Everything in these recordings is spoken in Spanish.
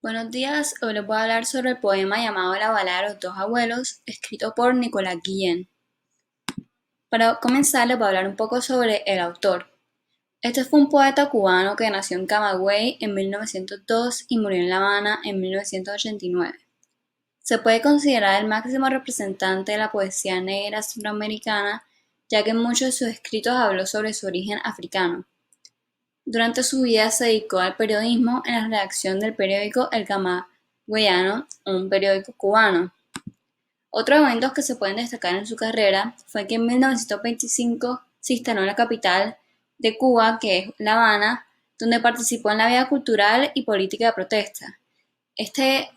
Buenos días, hoy les voy a hablar sobre el poema llamado La balada de los dos abuelos, escrito por Nicolás Guillén. Para comenzar les voy a hablar un poco sobre el autor. Este fue un poeta cubano que nació en Camagüey en 1902 y murió en La Habana en 1989. Se puede considerar el máximo representante de la poesía negra suramericana, ya que en muchos de sus escritos habló sobre su origen africano. Durante su vida se dedicó al periodismo en la redacción del periódico El Camagüeyano, un periódico cubano. Otros eventos que se pueden destacar en su carrera fue que en 1925 se instaló en la capital de Cuba, que es La Habana, donde participó en la vida cultural y política de protesta. Este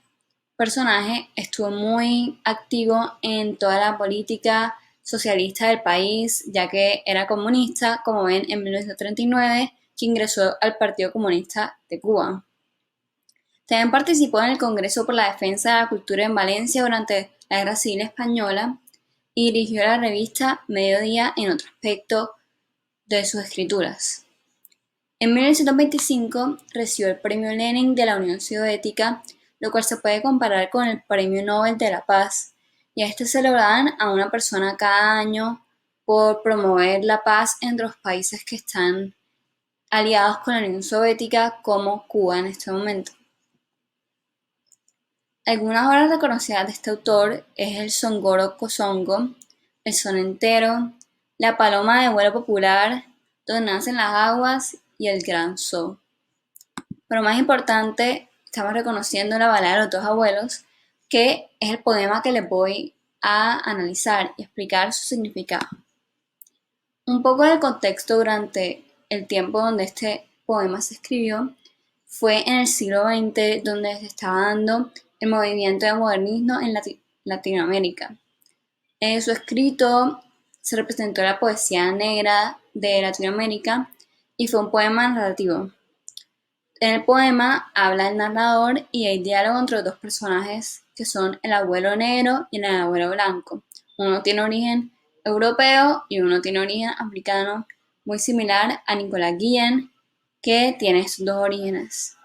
personaje estuvo muy activo en toda la política socialista del país, ya que era comunista, como ven, en 1939, que ingresó al Partido Comunista de Cuba. También participó en el Congreso por la Defensa de la Cultura en Valencia durante la Guerra Civil Española y dirigió la revista Mediodía en otro aspecto de sus escrituras. En 1925 recibió el Premio Lenin de la Unión Soviética, lo cual se puede comparar con el Premio Nobel de la Paz, y a este se lo dan a una persona cada año por promover la paz entre los países que están aliados con la Unión Soviética, como Cuba en este momento. Algunas obras reconocidas de este autor es el Songoro Kosongo, el Son Entero, La Paloma de Vuelo Popular, Donde nacen las aguas y El Gran Zoo. Pero más importante, estamos reconociendo La balada de los dos abuelos, que es el poema que les voy a analizar y explicar su significado. Un poco del contexto durante el tiempo donde este poema se escribió fue en el siglo XX, donde se estaba dando el movimiento de modernismo en Latinoamérica. En su escrito se representó la poesía negra de Latinoamérica y fue un poema narrativo. En el poema habla el narrador y hay diálogo entre los dos personajes que son el abuelo negro y el abuelo blanco. Uno tiene origen europeo y uno tiene origen africano, muy similar a Nicolás Guillén, que tiene estos dos orígenes.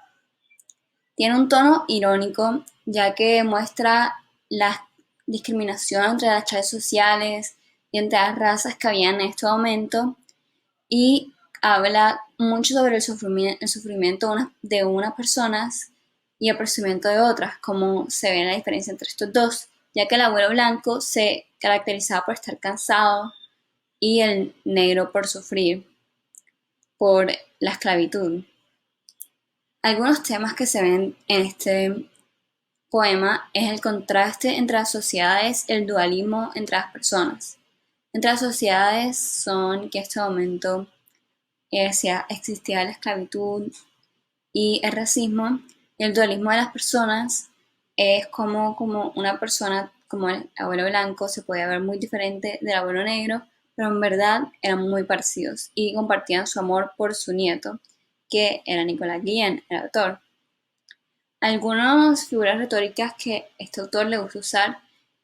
Tiene un tono irónico, ya que muestra la discriminación entre las clases sociales y entre las razas que había en este momento, y habla mucho sobre el sufrimiento de unas personas y el procedimiento de otras, como se ve la diferencia entre estos dos, ya que el abuelo blanco se caracterizaba por estar cansado y el negro por sufrir por la esclavitud. Algunos temas que se ven en este poema es el contraste entre las sociedades, el dualismo entre las personas. Entre las sociedades son que en este momento existía la esclavitud y el racismo, y el dualismo de las personas es como una persona, como el abuelo blanco, se podía ver muy diferente del abuelo negro, pero en verdad eran muy parecidos y compartían su amor por su nieto, que era Nicolás Guillén, el autor. Algunas figuras retóricas que este autor le gusta usar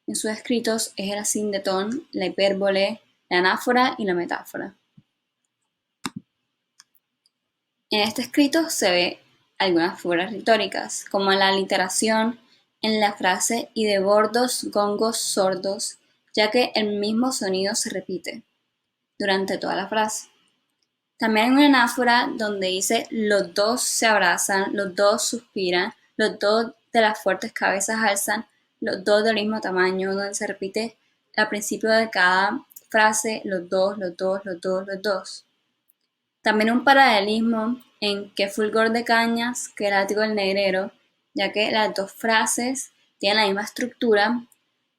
en sus escritos es el asíntotón, la hipérbole, la anáfora y la metáfora. En este escrito se ve algunas figuras retóricas, como la aliteración en la frase y de bordos, gongos, sordos, ya que el mismo sonido se repite durante toda la frase. También hay una anáfora donde dice los dos se abrazan, los dos suspiran, los dos de las fuertes cabezas alzan, los dos del mismo tamaño, donde se repite al principio de cada frase los dos, los dos, los dos, los dos. También un paralelismo en qué fulgor de cañas, qué látigo del negrero, ya que las dos frases tienen la misma estructura.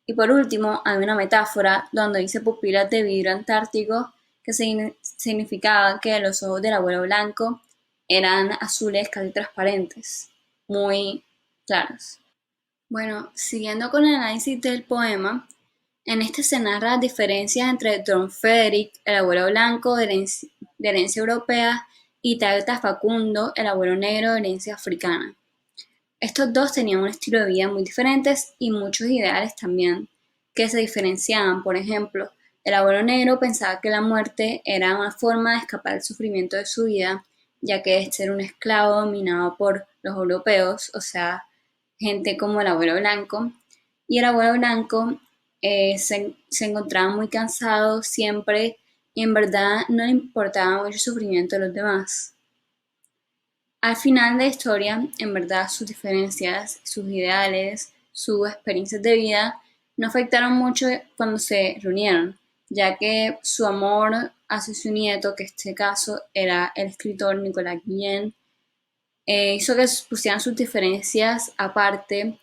Y por último, hay una metáfora donde dice pupilas de vidrio antártico, que significaba que los ojos del abuelo blanco eran azules casi transparentes, muy claros. Bueno, siguiendo con el análisis del poema, en este se narra las diferencias entre Don Frederick, el abuelo blanco de herencia europea, y Talta Facundo, el abuelo negro de herencia africana. Estos dos tenían un estilo de vida muy diferentes y muchos ideales también que se diferenciaban. Por ejemplo, el abuelo negro pensaba que la muerte era una forma de escapar del sufrimiento de su vida, ya que este era un esclavo dominado por los europeos, o sea, gente como el abuelo blanco, y el abuelo blanco se encontraba muy cansado siempre y en verdad no le importaba mucho el sufrimiento de los demás. Al final de la historia, en verdad sus diferencias, sus ideales, sus experiencias de vida no afectaron mucho cuando se reunieron, ya que su amor hacia su nieto, que en este caso era el escritor Nicolas Guillen, hizo que pusieran sus diferencias aparte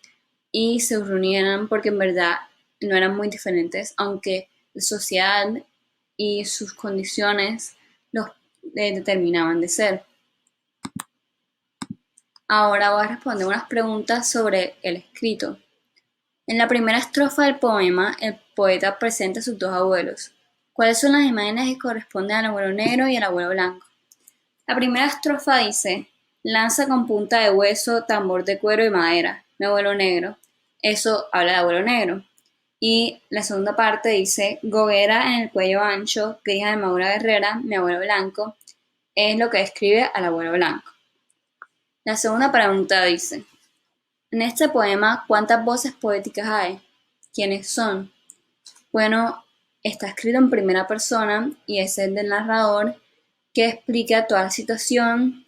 y se reunieran porque en verdad no eran muy diferentes, aunque la sociedad y sus condiciones los determinaban de ser. Ahora voy a responder unas preguntas sobre el escrito. En la primera estrofa del poema, el poeta presenta a sus dos abuelos. ¿Cuáles son las imágenes que corresponden al abuelo negro y al abuelo blanco? La primera estrofa dice: lanza con punta de hueso, tambor de cuero y madera, mi abuelo negro. Eso habla del abuelo negro. Y la segunda parte dice: goguera en el cuello ancho, que hija de Maura Guerrera, mi abuelo blanco. Es lo que describe al abuelo blanco. La segunda pregunta dice: en este poema, ¿cuántas voces poéticas hay? ¿Quiénes son? Bueno, está escrito en primera persona y es el del narrador que explica toda la situación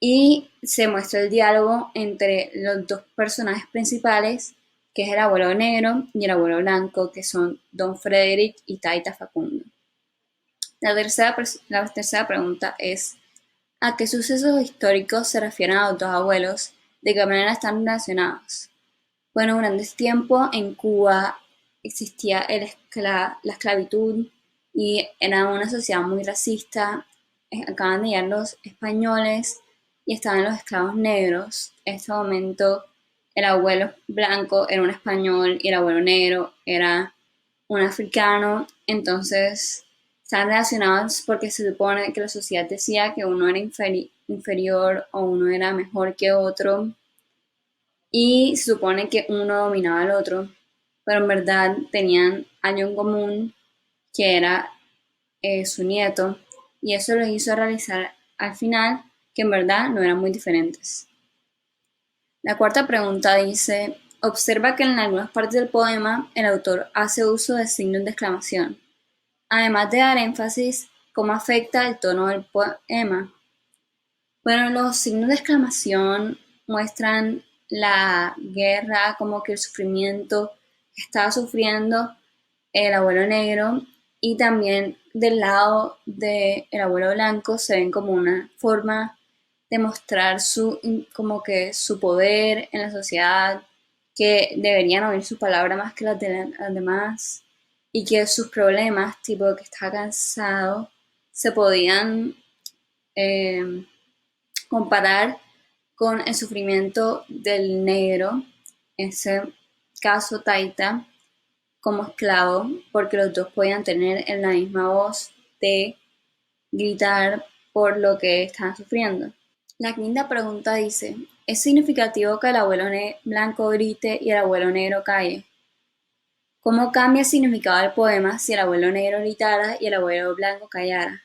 y se muestra el diálogo entre los dos personajes principales, que es el abuelo negro y el abuelo blanco, que son Don Frederick y Taita Facundo. La tercera pregunta es: ¿a qué sucesos históricos se refieren a los dos abuelos? ¿De qué manera están relacionados? Bueno, durante ese tiempo en Cuba existía la esclavitud y era una sociedad muy racista. Acaban de llegar los españoles y estaban los esclavos negros. En este momento el abuelo blanco era un español y el abuelo negro era un africano. Entonces están relacionados porque se supone que la sociedad decía que uno era inferior o uno era mejor que otro y se supone que uno dominaba al otro, pero en verdad tenían algo en común que era su nieto, y eso lo hizo realizar al final que en verdad no eran muy diferentes. La cuarta pregunta dice: observa que en algunas partes del poema el autor hace uso de signos de exclamación, además de dar énfasis cómo afecta el tono del poema. Bueno, los signos de exclamación muestran la guerra, como que el sufrimiento que estaba sufriendo el abuelo negro, y también del lado del abuelo blanco se ven como una forma de mostrar como que su poder en la sociedad, que deberían oír su palabra más que las de las demás y que sus problemas, tipo que está cansado, se podían eh, comparar con el sufrimiento del negro, en ese caso Taita, como esclavo, porque los dos podían tener en la misma voz de gritar por lo que estaban sufriendo. La quinta pregunta dice: ¿es significativo que el abuelo blanco grite y el abuelo negro calle? ¿Cómo cambia el significado del poema si el abuelo negro gritara y el abuelo blanco callara?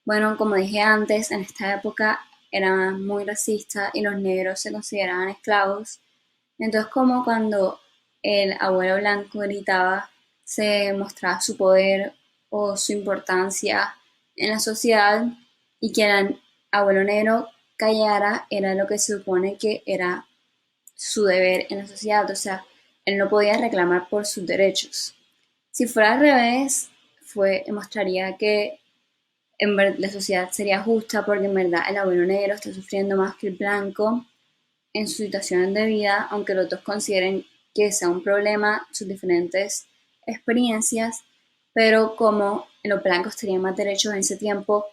Bueno, como dije antes, en esta época era muy racista y los negros se consideraban esclavos. Entonces, como cuando el abuelo blanco gritaba, se mostraba su poder o su importancia en la sociedad, y que el abuelo negro callara era lo que se supone que era su deber en la sociedad, o sea, él no podía reclamar por sus derechos. Si fuera al revés, mostraría que la sociedad sería justa porque en verdad el abuelo negro está sufriendo más que el blanco en sus situaciones de vida, aunque los dos consideren que sea un problema sus diferentes experiencias, pero como los blancos tenían más derechos en ese tiempo,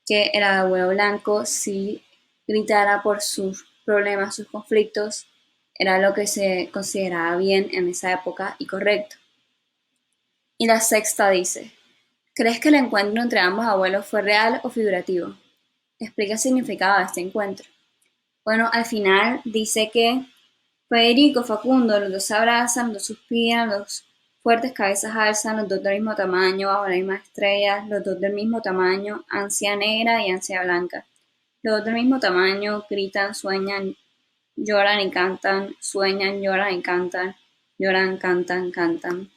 que el abuelo blanco si gritara por sus problemas, sus conflictos, era lo que se consideraba bien en esa época y correcto. Y la sexta dice: ¿crees que el encuentro entre ambos abuelos fue real o figurativo? Explica el significado de este encuentro. Bueno, al final dice que Federico, Facundo, los dos se abrazan, los dos suspiran, los fuertes cabezas alzan, los dos del mismo tamaño, bajo la misma estrella, los dos del mismo tamaño, ansia negra y ansia blanca. Los dos del mismo tamaño, gritan, sueñan, lloran y cantan, sueñan, lloran y cantan, lloran, cantan, cantan.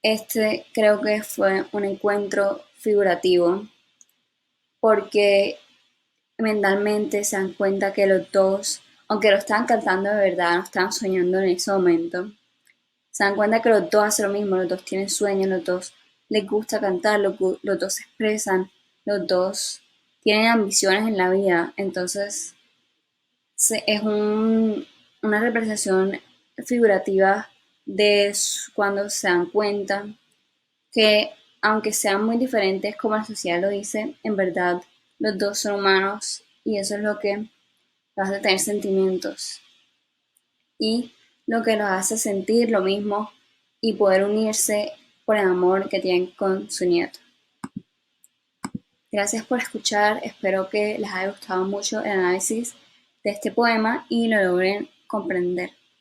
Este creo que fue un encuentro figurativo porque mentalmente se dan cuenta que los dos, aunque lo estaban cantando de verdad, no estaban soñando en ese momento, se dan cuenta que los dos hacen lo mismo, los dos tienen sueños, los dos les gusta cantar, los dos se expresan, los dos tienen ambiciones en la vida, entonces es una representación figurativa de cuando se dan cuenta que aunque sean muy diferentes como la sociedad lo dice, en verdad los dos son humanos y eso es lo que los hace tener sentimientos y lo que los hace sentir lo mismo y poder unirse por el amor que tienen con su nieto. Gracias por escuchar, espero que les haya gustado mucho el análisis de este poema y lo logren comprender.